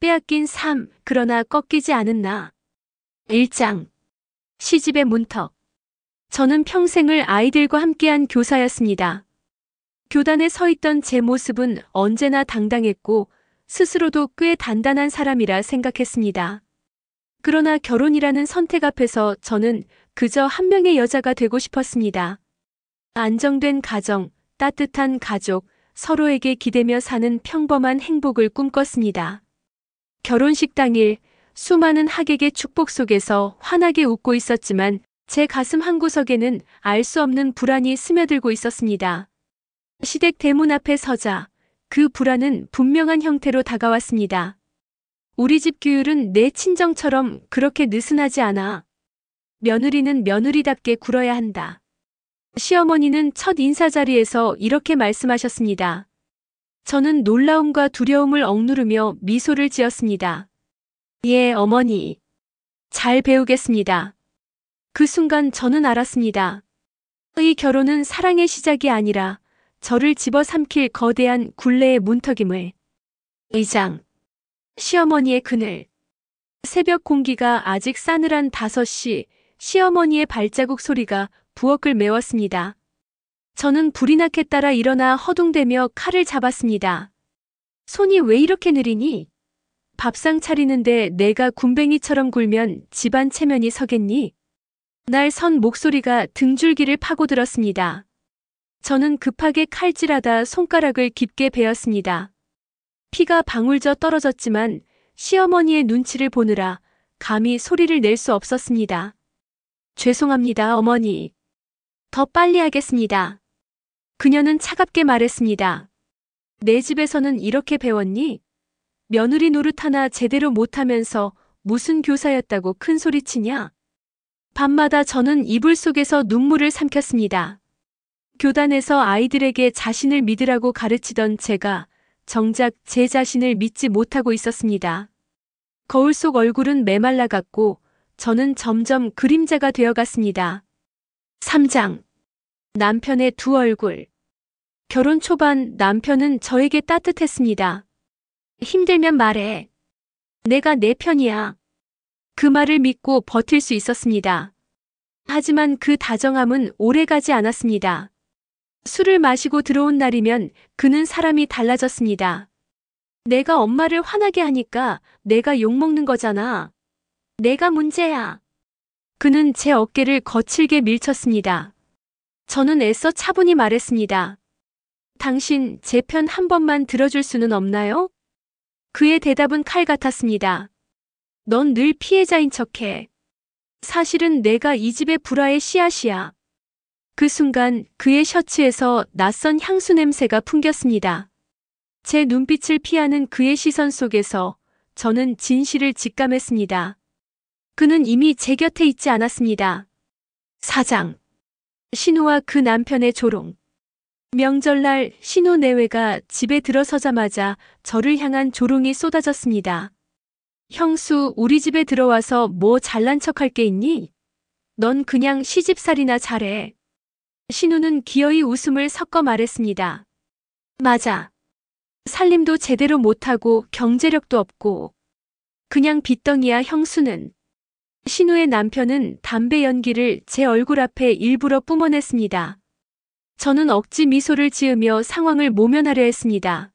빼앗긴 삶, 그러나 꺾이지 않은 나. 1장. 시집의 문턱. 저는 평생을 아이들과 함께한 교사였습니다. 교단에 서 있던 제 모습은 언제나 당당했고 스스로도 꽤 단단한 사람이라 생각했습니다. 그러나 결혼이라는 선택 앞에서 저는 그저 한 명의 여자가 되고 싶었습니다. 안정된 가정, 따뜻한 가족, 서로에게 기대며 사는 평범한 행복을 꿈꿨습니다. 결혼식 당일 수많은 하객의 축복 속에서 환하게 웃고 있었지만 제 가슴 한구석에는 알 수 없는 불안이 스며들고 있었습니다. 시댁 대문 앞에 서자 그 불안은 분명한 형태로 다가왔습니다. 우리 집 규율은 내 친정처럼 그렇게 느슨하지 않아. 며느리는 며느리답게 굴어야 한다. 시어머니는 첫 인사 자리에서 이렇게 말씀하셨습니다. 저는 놀라움과 두려움을 억누르며 미소를 지었습니다. 예, 어머니. 잘 배우겠습니다. 그 순간 저는 알았습니다. 이 결혼은 사랑의 시작이 아니라 저를 집어삼킬 거대한 굴레의 문턱임을. 의장. 시어머니의 그늘. 새벽 공기가 아직 싸늘한 5시, 시어머니의 발자국 소리가 부엌을 메웠습니다. 저는 불이 나게 따라 일어나 허둥대며 칼을 잡았습니다. 손이 왜 이렇게 느리니? 밥상 차리는데 내가 군뱅이처럼 굴면 집안 체면이 서겠니? 날 선 목소리가 등줄기를 파고들었습니다. 저는 급하게 칼질하다 손가락을 깊게 베었습니다. 피가 방울져 떨어졌지만 시어머니의 눈치를 보느라 감히 소리를 낼 수 없었습니다. 죄송합니다, 어머니. 더 빨리 하겠습니다. 그녀는 차갑게 말했습니다. 내 집에서는 이렇게 배웠니? 며느리 노릇 하나 제대로 못하면서 무슨 교사였다고 큰 소리치냐? 밤마다 저는 이불 속에서 눈물을 삼켰습니다. 교단에서 아이들에게 자신을 믿으라고 가르치던 제가 정작 제 자신을 믿지 못하고 있었습니다. 거울 속 얼굴은 메말라갔고 저는 점점 그림자가 되어갔습니다. 3장. 남편의 두 얼굴. 결혼 초반 남편은 저에게 따뜻했습니다. 힘들면 말해. 내가 내 편이야. 그 말을 믿고 버틸 수 있었습니다. 하지만 그 다정함은 오래가지 않았습니다. 술을 마시고 들어온 날이면 그는 사람이 달라졌습니다. 내가 엄마를 화나게 하니까 내가 욕먹는 거잖아. 내가 문제야. 그는 제 어깨를 거칠게 밀쳤습니다. 저는 애써 차분히 말했습니다. 당신 제 편 한 번만 들어줄 수는 없나요? 그의 대답은 칼 같았습니다. 넌 늘 피해자인 척해. 사실은 내가 이 집의 불화의 씨앗이야. 그 순간 그의 셔츠에서 낯선 향수 냄새가 풍겼습니다. 제 눈빛을 피하는 그의 시선 속에서 저는 진실을 직감했습니다. 그는 이미 제 곁에 있지 않았습니다. 4장. 신우와 그 남편의 조롱. 명절날 신우 내외가 집에 들어서자마자 저를 향한 조롱이 쏟아졌습니다. 형수, 우리 집에 들어와서 뭐 잘난 척할 게 있니? 넌 그냥 시집살이나 잘해. 신우는 기어이 웃음을 섞어 말했습니다. 맞아. 살림도 제대로 못하고 경제력도 없고. 그냥 빚덩이야, 형수는. 신우의 남편은 담배 연기를 제 얼굴 앞에 일부러 뿜어냈습니다. 저는 억지 미소를 지으며 상황을 모면하려 했습니다.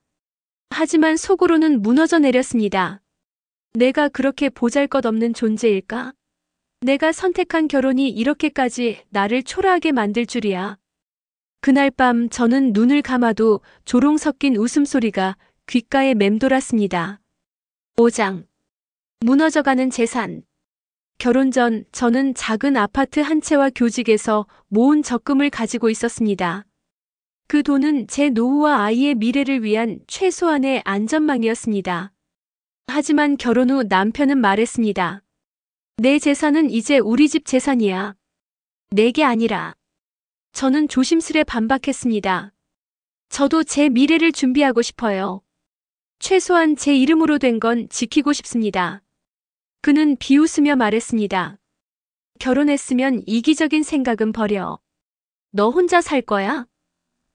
하지만 속으로는 무너져 내렸습니다. 내가 그렇게 보잘것없는 존재일까? 내가 선택한 결혼이 이렇게까지 나를 초라하게 만들 줄이야. 그날 밤 저는 눈을 감아도 조롱 섞인 웃음소리가 귓가에 맴돌았습니다. 5장. 무너져가는 재산. 결혼 전 저는 작은 아파트 한 채와 교직에서 모은 적금을 가지고 있었습니다. 그 돈은 제 노후와 아이의 미래를 위한 최소한의 안전망이었습니다. 하지만 결혼 후 남편은 말했습니다. 내 재산은 이제 우리 집 재산이야. 내게 아니라. 저는 조심스레 반박했습니다. 저도 제 미래를 준비하고 싶어요. 최소한 제 이름으로 된 건 지키고 싶습니다. 그는 비웃으며 말했습니다. 결혼했으면 이기적인 생각은 버려. 너 혼자 살 거야?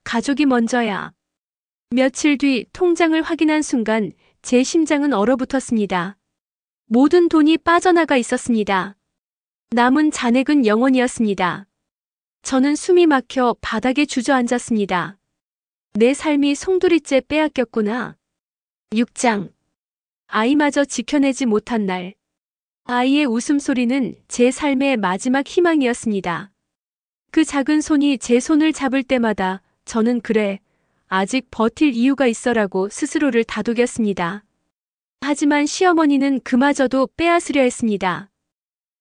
가족이 먼저야. 며칠 뒤 통장을 확인한 순간 제 심장은 얼어붙었습니다. 모든 돈이 빠져나가 있었습니다. 남은 잔액은 0원이었습니다. 저는 숨이 막혀 바닥에 주저앉았습니다. 내 삶이 송두리째 빼앗겼구나. 6장. 아이마저 지켜내지 못한 날. 아이의 웃음소리는 제 삶의 마지막 희망이었습니다. 그 작은 손이 제 손을 잡을 때마다 저는 그래, 아직 버틸 이유가 있어라고 스스로를 다독였습니다. 하지만 시어머니는 그마저도 빼앗으려 했습니다.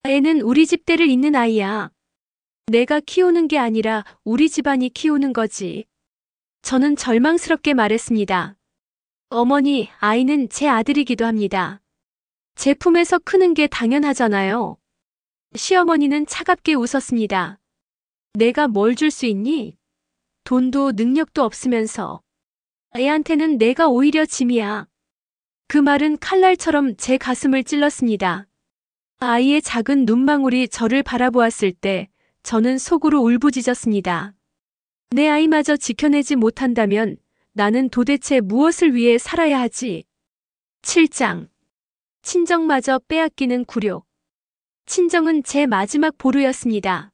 애는 우리 집 대를 잇는 아이야. 내가 키우는 게 아니라 우리 집안이 키우는 거지. 저는 절망스럽게 말했습니다. 어머니, 아이는 제 아들이기도 합니다. 제 품에서 크는 게 당연하잖아요. 시어머니는 차갑게 웃었습니다. 내가 뭘 줄 수 있니? 돈도 능력도 없으면서. 애한테는 내가 오히려 짐이야. 그 말은 칼날처럼 제 가슴을 찔렀습니다. 아이의 작은 눈망울이 저를 바라보았을 때 저는 속으로 울부짖었습니다. 내 아이마저 지켜내지 못한다면 나는 도대체 무엇을 위해 살아야 하지? 7장. 친정마저 빼앗기는 굴욕. 친정은 제 마지막 보루였습니다.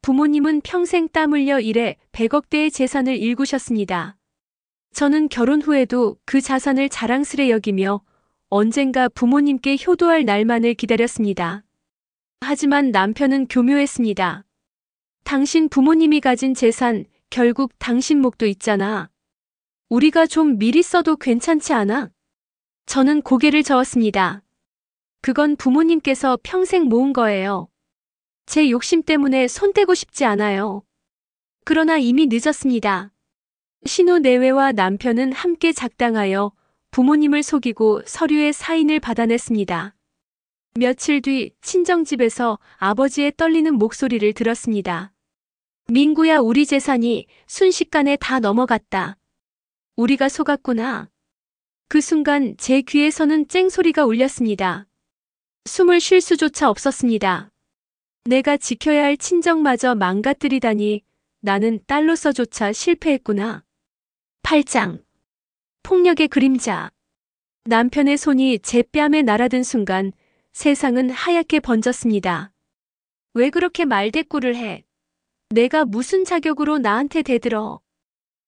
부모님은 평생 땀 흘려 일해 100억대의 재산을 일구셨습니다. 저는 결혼 후에도 그 자산을 자랑스레 여기며 언젠가 부모님께 효도할 날만을 기다렸습니다. 하지만 남편은 교묘했습니다. 당신 부모님이 가진 재산 결국 당신 목도 있잖아. 우리가 좀 미리 써도 괜찮지 않아? 저는 고개를 저었습니다. 그건 부모님께서 평생 모은 거예요. 제 욕심 때문에 손 떼고 싶지 않아요. 그러나 이미 늦었습니다. 신우 내외와 남편은 함께 작당하여 부모님을 속이고 서류에 사인을 받아냈습니다. 며칠 뒤 친정집에서 아버지의 떨리는 목소리를 들었습니다. 민구야, 우리 재산이 순식간에 다 넘어갔다. 우리가 속았구나. 그 순간 제 귀에서는 쨍소리가 울렸습니다. 숨을 쉴 수조차 없었습니다. 내가 지켜야 할 친정마저 망가뜨리다니 나는 딸로서조차 실패했구나. 8장. 폭력의 그림자. 남편의 손이 제 뺨에 날아든 순간 세상은 하얗게 번졌습니다. 왜 그렇게 말대꾸를 해? 내가 무슨 자격으로 나한테 대들어?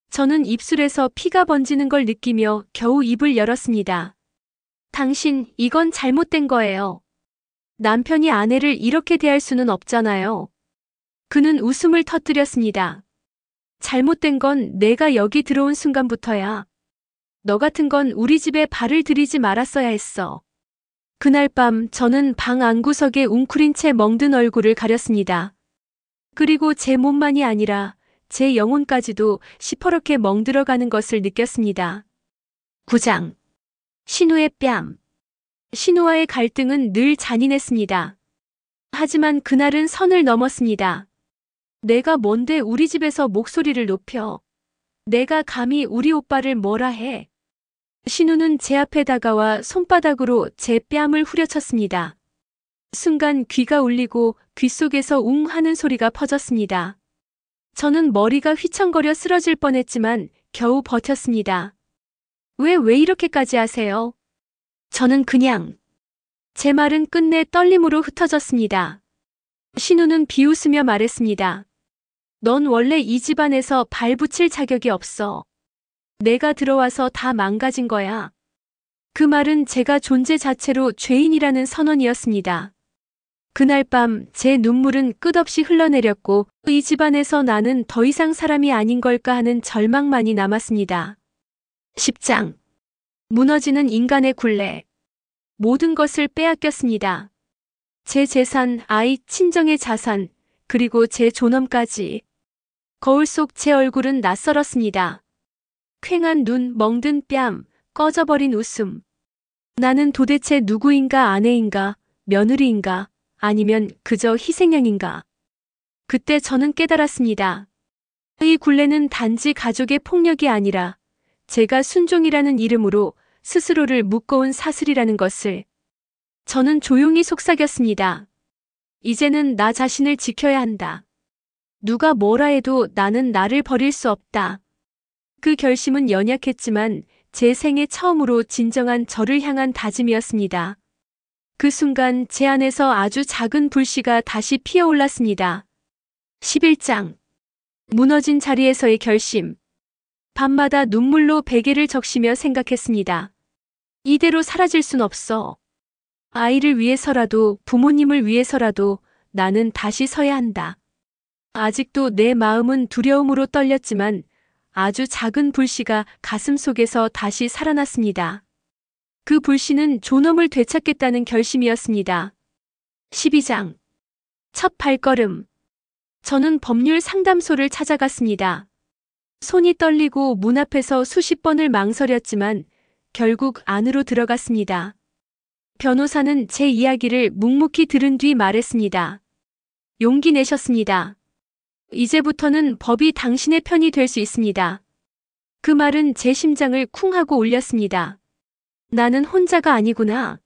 저는 입술에서 피가 번지는 걸 느끼며 겨우 입을 열었습니다. 당신, 이건 잘못된 거예요. 남편이 아내를 이렇게 대할 수는 없잖아요. 그는 웃음을 터뜨렸습니다. 잘못된 건 내가 여기 들어온 순간부터야. 너 같은 건 우리 집에 발을 들이지 말았어야 했어. 그날 밤 저는 방 안구석에 웅크린 채 멍든 얼굴을 가렸습니다. 그리고 제 몸만이 아니라 제 영혼까지도 시퍼렇게 멍들어가는 것을 느꼈습니다. 9장. 신우의 뺨. 신우와의 갈등은 늘 잔인했습니다. 하지만 그날은 선을 넘었습니다. 내가 뭔데 우리 집에서 목소리를 높여. 내가 감히 우리 오빠를 뭐라 해. 신우는 제 앞에 다가와 손바닥으로 제 뺨을 후려쳤습니다. 순간 귀가 울리고 귓속에서 웅 하는 소리가 퍼졌습니다. 저는 머리가 휘청거려 쓰러질 뻔했지만 겨우 버텼습니다. 왜 이렇게까지 하세요? 저는 그냥. 제 말은 끝내 떨림으로 흩어졌습니다. 신우는 비웃으며 말했습니다. 넌 원래 이 집안에서 발붙일 자격이 없어. 내가 들어와서 다 망가진 거야. 그 말은 제가 존재 자체로 죄인이라는 선언이었습니다. 그날 밤 제 눈물은 끝없이 흘러내렸고 이 집안에서 나는 더 이상 사람이 아닌 걸까 하는 절망만이 남았습니다. 10장. 무너지는 인간의 굴레. 모든 것을 빼앗겼습니다. 제 재산, 아이, 친정의 자산, 그리고 제 존엄까지. 거울 속 제 얼굴은 낯설었습니다. 퀭한 눈, 멍든 뺨, 꺼져버린 웃음. 나는 도대체 누구인가, 아내인가, 며느리인가, 아니면 그저 희생양인가. 그때 저는 깨달았습니다. 이 굴레는 단지 가족의 폭력이 아니라 제가 순종이라는 이름으로 스스로를 묶어온 사슬이라는 것을. 저는 조용히 속삭였습니다. 이제는 나 자신을 지켜야 한다. 누가 뭐라 해도 나는 나를 버릴 수 없다. 그 결심은 연약했지만 제 생애 처음으로 진정한 저를 향한 다짐이었습니다. 그 순간 제 안에서 아주 작은 불씨가 다시 피어올랐습니다. 11장. 무너진 자리에서의 결심. 밤마다 눈물로 베개를 적시며 생각했습니다. 이대로 사라질 순 없어. 아이를 위해서라도 부모님을 위해서라도 나는 다시 서야 한다. 아직도 내 마음은 두려움으로 떨렸지만 아주 작은 불씨가 가슴 속에서 다시 살아났습니다. 그 불씨는 존엄을 되찾겠다는 결심이었습니다. 12장. 첫 발걸음. 저는 법률 상담소를 찾아갔습니다. 손이 떨리고 문 앞에서 수십 번을 망설였지만 결국 안으로 들어갔습니다. 변호사는 제 이야기를 묵묵히 들은 뒤 말했습니다. 용기 내셨습니다. 이제부터는 법이 당신의 편이 될 수 있습니다. 그 말은 제 심장을 쿵 하고 울렸습니다. 나는 혼자가 아니구나.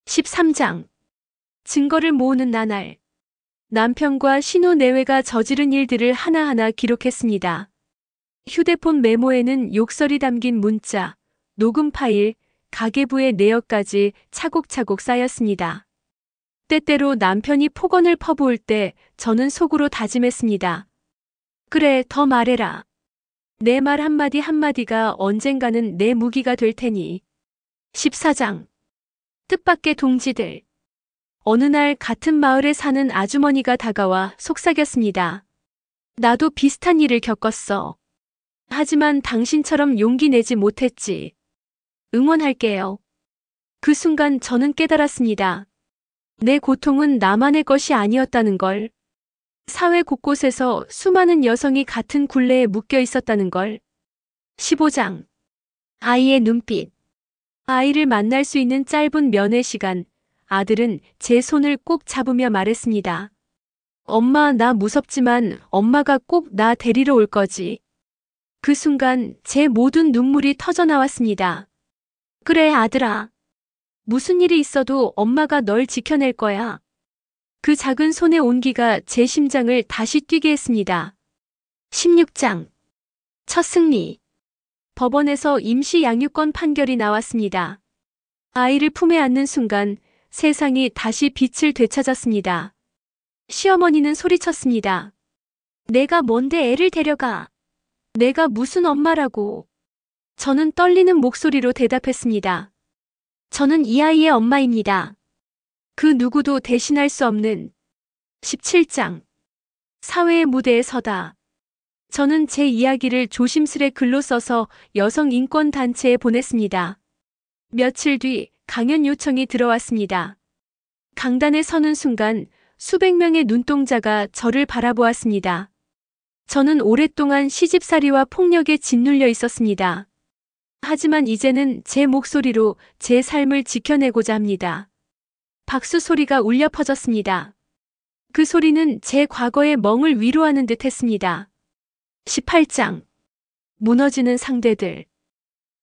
13장. 증거를 모으는 나날. 남편과 신우 내외가 저지른 일들을 하나하나 기록했습니다. 휴대폰 메모에는 욕설이 담긴 문자, 녹음 파일, 가계부의 내역까지 차곡차곡 쌓였습니다. 때때로 남편이 폭언을 퍼부을 때 저는 속으로 다짐했습니다. 그래, 더 말해라. 내 말 한마디 한마디가 언젠가는 내 무기가 될 테니. 14장. 뜻밖의 동지들. 어느 날 같은 마을에 사는 아주머니가 다가와 속삭였습니다. 나도 비슷한 일을 겪었어. 하지만 당신처럼 용기 내지 못했지. 응원할게요. 그 순간 저는 깨달았습니다. 내 고통은 나만의 것이 아니었다는 걸. 사회 곳곳에서 수많은 여성이 같은 굴레에 묶여 있었다는 걸. 15장. 아이의 눈빛. 아이를 만날 수 있는 짧은 면회 시간, 아들은 제 손을 꼭 잡으며 말했습니다. 엄마, 나 무섭지만 엄마가 꼭 나 데리러 올 거지. 그 순간 제 모든 눈물이 터져 나왔습니다. 그래, 아들아. 무슨 일이 있어도 엄마가 널 지켜낼 거야. 그 작은 손의 온기가 제 심장을 다시 뛰게 했습니다. 16장. 첫 승리. 법원에서 임시 양육권 판결이 나왔습니다. 아이를 품에 안는 순간 세상이 다시 빛을 되찾았습니다. 시어머니는 소리쳤습니다. 내가 뭔데 애를 데려가. 내가 무슨 엄마라고. 저는 떨리는 목소리로 대답했습니다. 저는 이 아이의 엄마입니다. 그 누구도 대신할 수 없는. 17장. 사회의 무대에 서다. 저는 제 이야기를 조심스레 글로 써서 여성인권단체에 보냈습니다. 며칠 뒤 강연 요청이 들어왔습니다. 강단에 서는 순간 수백 명의 눈동자가 저를 바라보았습니다. 저는 오랫동안 시집살이와 폭력에 짓눌려 있었습니다. 하지만 이제는 제 목소리로 제 삶을 지켜내고자 합니다. 박수 소리가 울려 퍼졌습니다. 그 소리는 제 과거의 멍을 위로하는 듯 했습니다. 18장. 무너지는 상대들.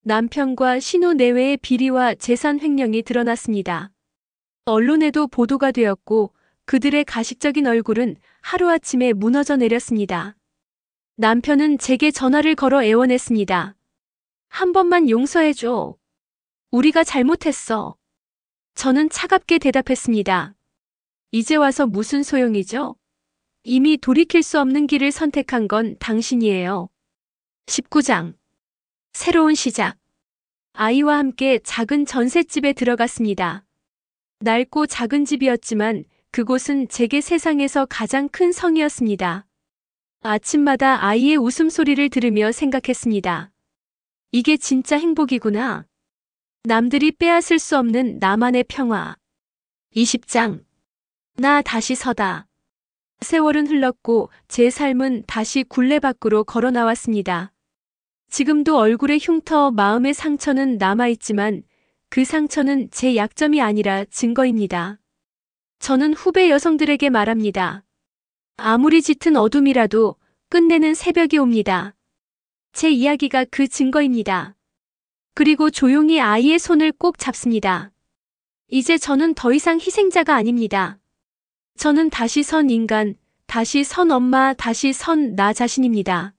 남편과 신우 내외의 비리와 재산 횡령이 드러났습니다. 언론에도 보도가 되었고 그들의 가식적인 얼굴은 하루아침에 무너져 내렸습니다. 남편은 제게 전화를 걸어 애원했습니다. 한 번만 용서해줘. 우리가 잘못했어. 저는 차갑게 대답했습니다. 이제 와서 무슨 소용이죠? 이미 돌이킬 수 없는 길을 선택한 건 당신이에요. 19장. 새로운 시작. 아이와 함께 작은 전셋집에 들어갔습니다. 낡고 작은 집이었지만 그곳은 제게 세상에서 가장 큰 성이었습니다. 아침마다 아이의 웃음소리를 들으며 생각했습니다. 이게 진짜 행복이구나. 남들이 빼앗을 수 없는 나만의 평화. 20장. 나 다시 서다. 세월은 흘렀고 제 삶은 다시 굴레 밖으로 걸어 나왔습니다. 지금도 얼굴에 흉터, 마음의 상처는 남아있지만 그 상처는 제 약점이 아니라 증거입니다. 저는 후배 여성들에게 말합니다. 아무리 짙은 어둠이라도 끝내는 새벽이 옵니다. 제 이야기가 그 증거입니다. 그리고 조용히 아이의 손을 꼭 잡습니다. 이제 저는 더 이상 희생자가 아닙니다. 저는 다시 선 인간, 다시 선 엄마, 다시 선 나 자신입니다.